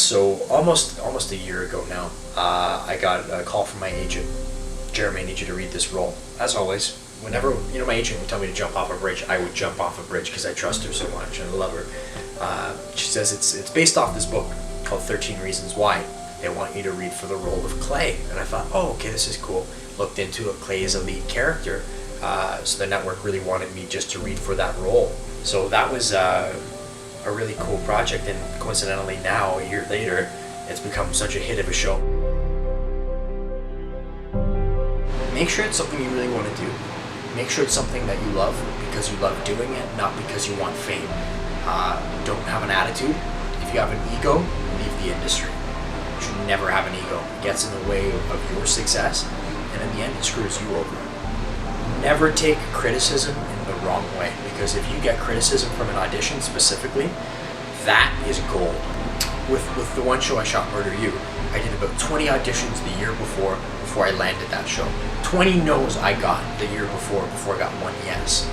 So almost a year ago now, I got a call from my agent. Jeremy, I need you to read this role. As always, whenever my agent would tell me to jump off a bridge, I would jump off a bridge because I trust her so much and I love her. She says it's based off this book called 13 Reasons Why. They want you to read for the role of Clay. And I thought, oh, okay, this is cool. Looked into it. Clay is a lead character. So the network really wanted me just to read for that role. So that was a really cool project, and coincidentally now, a year later, it's become such a hit of a show. Make sure it's something you really want to do. Make sure it's something that you love because you love doing it, not because you want fame. Don't have an attitude. If you have an ego, leave the industry. You should never have an ego. It gets in the way of your success, and in the end, it screws you over. Never take criticism in the wrong way, because if you get criticism from an audition specifically, that is gold. With the one show I shot, Murder You, I did about 20 auditions the year before I landed that show. 20 no's I got the year before I got one yes.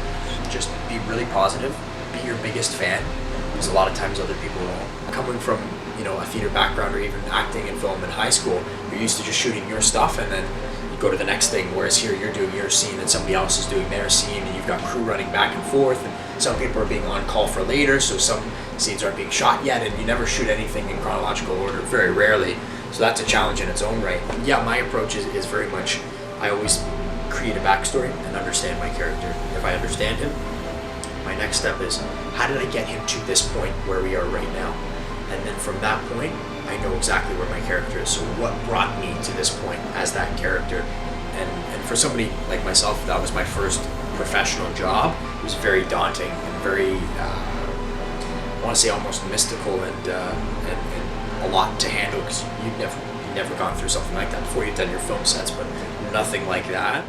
Just be really positive, be your biggest fan, because a lot of times other people won't. Coming from a theater background or even acting in film in high school, you're used to just shooting your stuff and then you go to the next thing, whereas here you're doing your scene and somebody else is doing their scene, and you've got crew running back and forth, and some people are being on call for later, so some scenes aren't being shot yet, and you never shoot anything in chronological order, very rarely, so that's a challenge in its own right. Yeah, my approach is very much, I always create a backstory and understand my character. If I understand him, my next step is, how did I get him to this point where we are right now? And then from that point, I know exactly where my character is. So what brought me to this point as that character? And for somebody like myself, that was my first professional job. It was very daunting and very, I want to say almost mystical and a lot to handle, because you've never gone through something like that before. You've done your film sets, but nothing like that.